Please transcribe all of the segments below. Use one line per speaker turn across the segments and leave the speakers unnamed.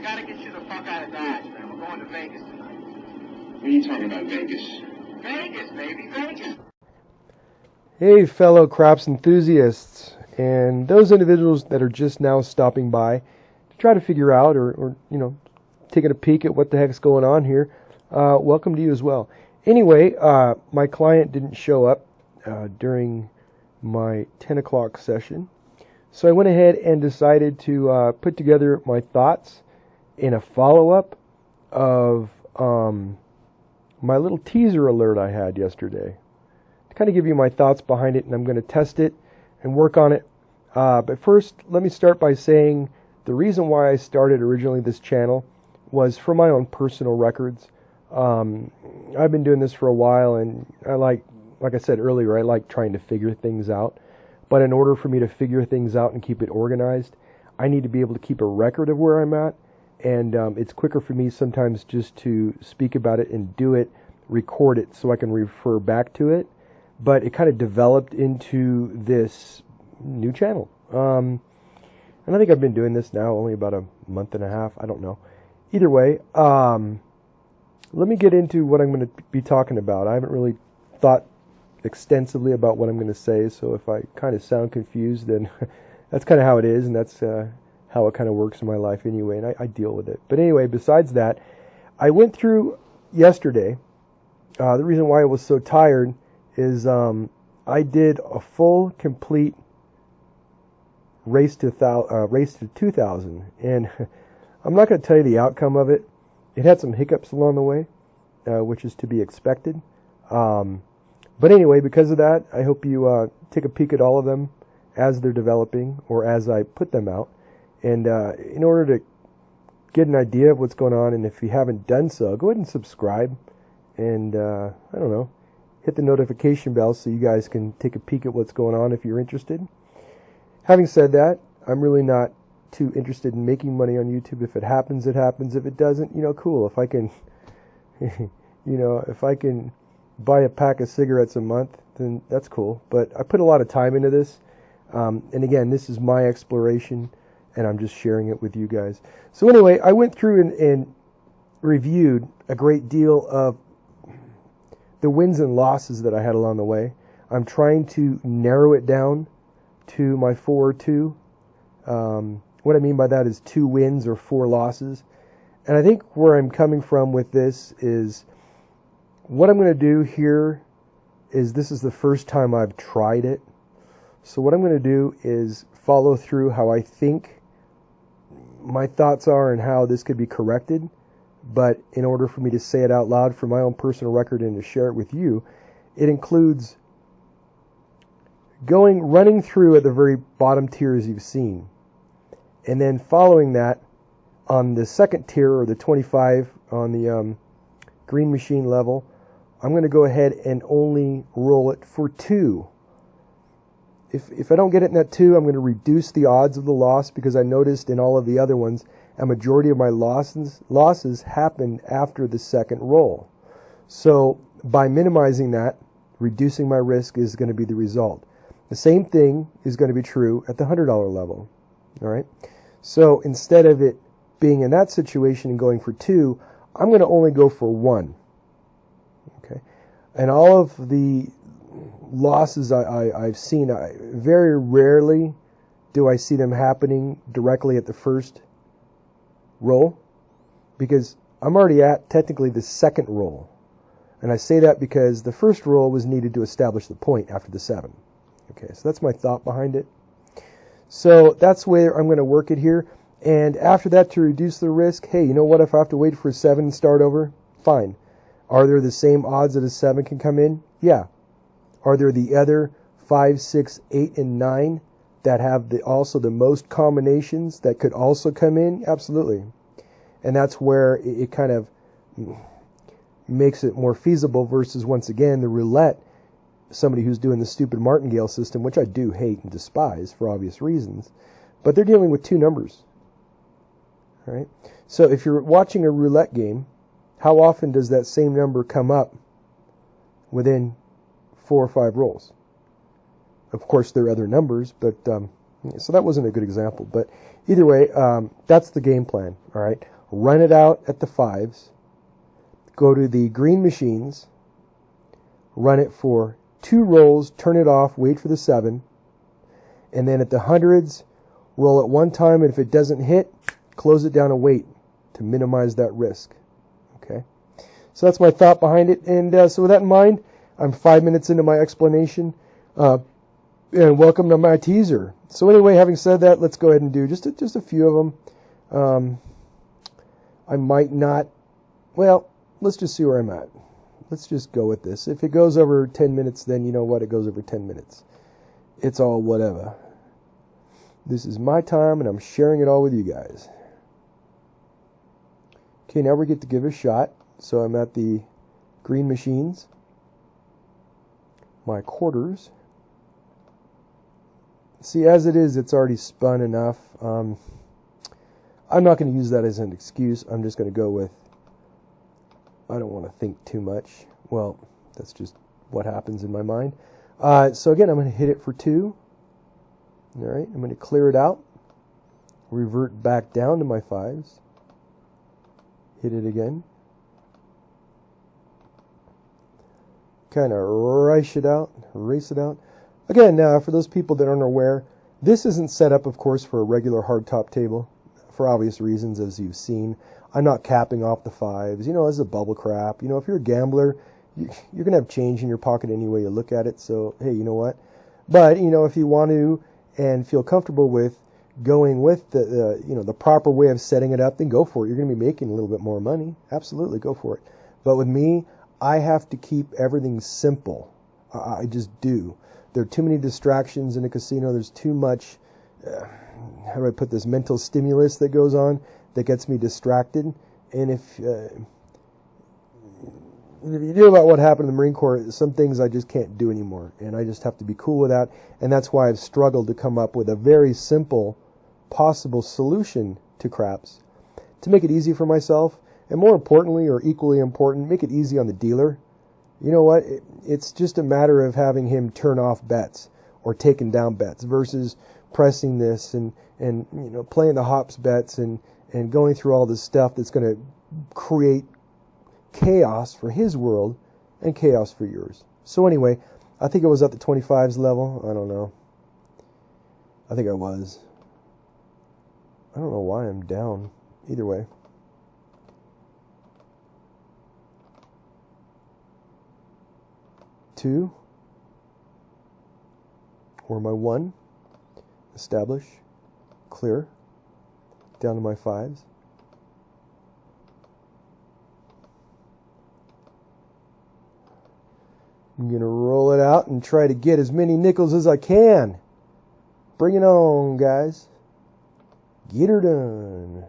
gotta get you the fuck out of Dodge, man. We're going to Vegas tonight.
What are you talking about, Vegas?
Vegas, baby, Vegas.
Hey, fellow craps enthusiasts, and those individuals that are just now stopping by to try to figure out or taking a peek at what the heck's going on here. Welcome to you as well. Anyway, my client didn't show up during my 10 o'clock session. So I went ahead and decided to put together my thoughts in a follow-up of my little teaser alert I had yesterday. To kind of give you my thoughts behind it, and I'm going to test it and work on it. But first, let me start by saying the reason why I started originally this channel was for my own personal records. I've been doing this for a while, and I like I said earlier, I like trying to figure things out. But in order for me to figure things out and keep it organized, I need to be able to keep a record of where I'm at. And it's quicker for me sometimes just to speak about it and do it, record it so I can refer back to it. But it kind of developed into this new channel. And I think I've been doing this now only about a month and a half. I don't know. Either way, let me get into what I'm going to be talking about. I haven't really thought extensively about what I'm going to say, so if I kind of sound confused, then that's kind of how it is, and that's how it kind of works in my life anyway, and I deal with it. But anyway, besides that, I went through yesterday. The reason why I was so tired is I did a full, complete race to 2000, and I'm not going to tell you the outcome of it. It had some hiccups along the way, which is to be expected. But anyway, because of that, I hope you take a peek at all of them as they're developing or as I put them out. And in order to get an idea of what's going on, and if you haven't done so, go ahead and subscribe and, I don't know, hit the notification bell so you guys can take a peek at what's going on if you're interested. Having said that, I'm really not too interested in making money on YouTube. If it happens, it happens. If it doesn't, cool. If I can, if I can buy a pack of cigarettes a month, then that's cool. But I put a lot of time into this. And again, this is my exploration, and I'm just sharing it with you guys. So anyway, I went through and reviewed a great deal of the wins and losses that I had along the way. I'm trying to narrow it down to my 4 or 2. What I mean by that is 2 wins or 4 losses. And I think where I'm coming from with this is what I'm going to do here is this is the first time I've tried it. So what I'm going to do is follow through how I think my thoughts are and how this could be corrected. But in order for me to say it out loud for my own personal record and to share it with you, it includes running through at the very bottom tier as you've seen. And then following that on the second tier, or the 25 on the green machine level, I'm going to go ahead and only roll it for 2. If I don't get it in that 2, I'm going to reduce the odds of the loss, because I noticed in all of the other ones, a majority of my losses happened after the second roll. So by minimizing that, reducing my risk is going to be the result. The same thing is going to be true at the $100 level. All right. So instead of it being in that situation and going for 2, I'm going to only go for 1. Okay. And all of the losses I've seen, very rarely do I see them happening directly at the first roll, because I'm already at technically the second roll. And I say that because the first roll was needed to establish the point after the 7. Okay, so that's my thought behind it. So that's where I'm going to work it here. And after that, to reduce the risk, hey, you know what? If I have to wait for a 7 and start over, fine. Are there the same odds that a 7 can come in? Yeah. Are there the other 5, 6, 8, and 9 that have also the most combinations that could also come in? Absolutely. And that's where it kind of makes it more feasible versus, once again, the roulette. Somebody who's doing the stupid martingale system, which I do hate and despise for obvious reasons, but they're dealing with 2 numbers. All right. So if you're watching a roulette game, how often does that same number come up within 4 or 5 rolls? Of course, there are other numbers, but so that wasn't a good example. But either way, that's the game plan. All right. run it out at the 5s, go to the green machines, run it for 2 rolls, turn it off, wait for the 7, and then at the 100s, roll it 1 time, and if it doesn't hit, close it down and wait to minimize that risk. Okay, so that's my thought behind it, and so with that in mind, I'm 5 minutes into my explanation, and welcome to my teaser. So anyway, having said that, let's go ahead and do just a few of them. I might not, well, let's just see where I'm at. Let's just go with this. If it goes over 10 minutes, then you know what, it goes over 10 minutes. It's all whatever. This is my time, and I'm sharing it all with you guys. Okay, now we get to give it a shot. So I'm at the green machines, my quarters. See, as it is, it's already spun enough. I'm not going to use that as an excuse. I'm just going to go with, I don't want to think too much. Well, that's just what happens in my mind. So again, I'm going to hit it for 2. All right, I'm going to clear it out, revert back down to my 5s, hit it again, kind of race it out. Again, for those people that aren't aware, this isn't set up, of course, for a regular hardtop table, for obvious reasons, as you've seen. I'm not capping off the 5s. You know, this is a bubble crap. You know, if you're a gambler, you're going to have change in your pocket any way you look at it. So, hey, you know what? But, you know, if you want to and feel comfortable with going with the proper way of setting it up, then go for it. You're going to be making a little bit more money. Absolutely, go for it. But with me, I have to keep everything simple. I just do. There are too many distractions in a casino. There's too much, how do I put this, mental stimulus that goes on that gets me distracted. And if you know about what happened in the Marine Corps, some things I just can't do anymore. And I just have to be cool with that. And that's why I've struggled to come up with a very simple possible solution to craps to make it easy for myself. And more importantly, or equally important, make it easy on the dealer. You know what? It's just a matter of having him turn off bets or taking down bets versus pressing this and you know, playing the hops bets and going through all this stuff that's going to create chaos for his world and chaos for yours. So anyway, I think it was at the 25s level. I don't know. I think I was. I don't know why I'm down. Either way. Two, or my 1, establish, clear, down to my 5s. I'm going to roll it out and try to get as many nickels as I can. Bring it on, guys. Get her done.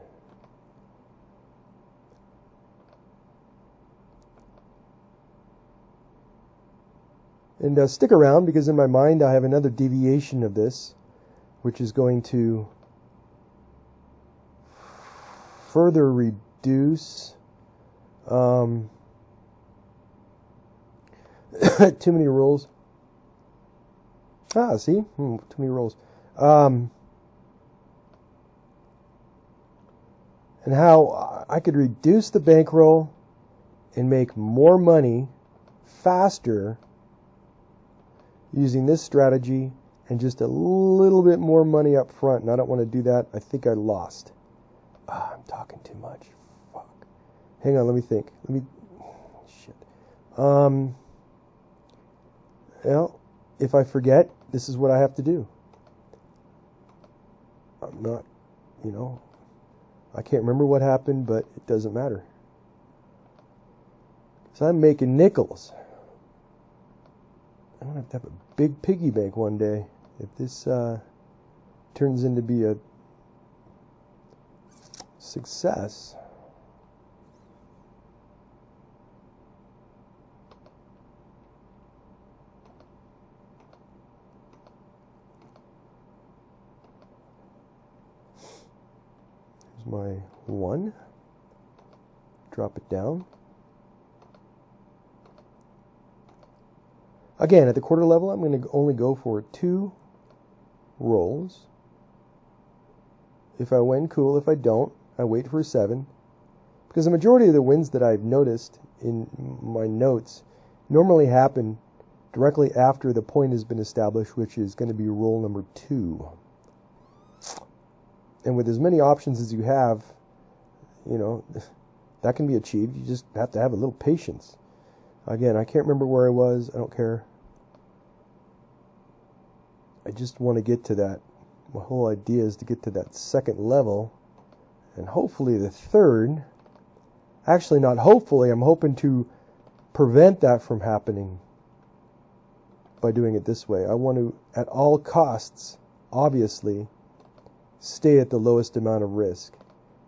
And stick around, because in my mind I have another deviation of this, which is going to further reduce too many rolls. See? Too many rolls. And how I could reduce the bankroll and make more money faster using this strategy and just a little bit more money up front. And I don't want to do that. I think I lost. I'm talking too much. Fuck. Hang on, let me think. Shit. Well, if I forget, this is what I have to do. I'm not, you know, I can't remember what happened, but it doesn't matter. So I'm making nickels. I'm going to have a big piggy bank one day if this turns into be a success. Here's my 1. Drop it down. Again, at the quarter level, I'm going to only go for 2 rolls. If I win, cool. If I don't, I wait for a 7, Because the majority of the wins that I've noticed in my notes normally happen directly after the point has been established, which is going to be roll number 2. And with as many options as you have, you know, that can be achieved. You just have to have a little patience. Again, I can't remember where I was. I don't care. I just want to get to that. My whole idea is to get to that second level, and hopefully the third. Actually, not hopefully. I'm hoping to prevent that from happening by doing it this way. I want to, at all costs, obviously, stay at the lowest amount of risk.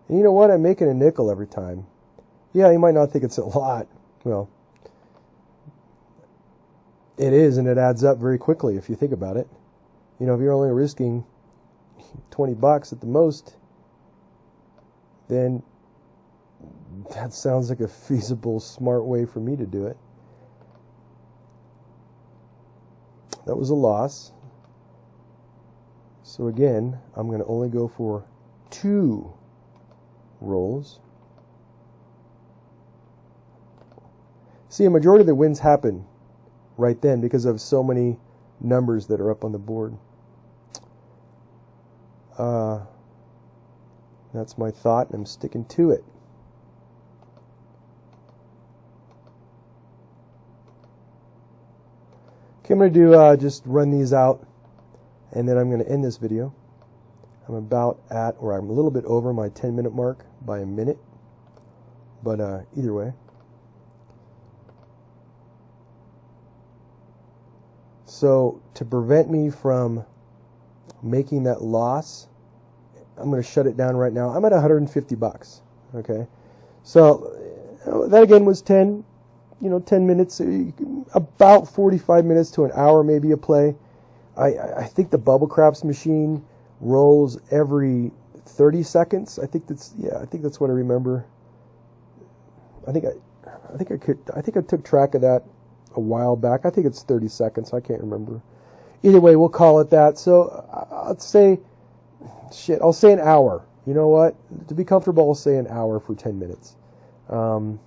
And you know what? I'm making a nickel every time. Yeah, you might not think it's a lot. Well, it is, and it adds up very quickly if you think about it. You know, if you're only risking $20 at the most, then that sounds like a feasible, smart way for me to do it. That was a loss. So again, I'm going to only go for 2 rolls. See, a majority of the wins happen right then because of so many numbers that are up on the board. That's my thought, and I'm sticking to it. Okay, I'm going to do just run these out, and then I'm going to end this video. I'm about at, or I'm a little bit over my 10-minute mark by a minute, but either way. So to prevent me from making that loss, I'm going to shut it down right now. I'm at $150. Okay, so that again was 10 minutes, about 45 minutes to an hour maybe a play. I think the bubble craps machine rolls every 30 seconds. I think that's what I remember. I think I took track of that a while back. I think it's 30 seconds. I can't remember. Either way, we'll call it that. So I'll say an hour. You know what? To be comfortable, I'll say an hour for 10 minutes. And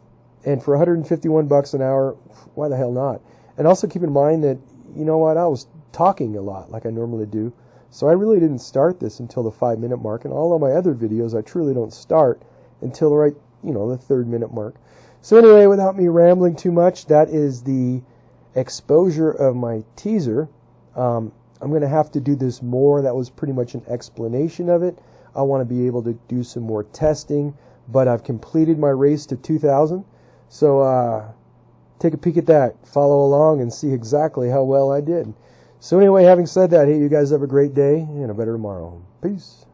for $151 an hour, why the hell not? And also keep in mind that, you know what, I was talking a lot like I normally do. So I really didn't start this until the 5-minute mark. And all of my other videos, I truly don't start until the the 3rd minute mark. So anyway, without me rambling too much, that is the exposure of my teaser. I'm going to have to do this more. That was pretty much an explanation of it. I want to be able to do some more testing, but I've completed my race to 2,000. So take a peek at that, follow along, and see exactly how well I did. So anyway, having said that, hey, you guys have a great day and a better tomorrow. Peace.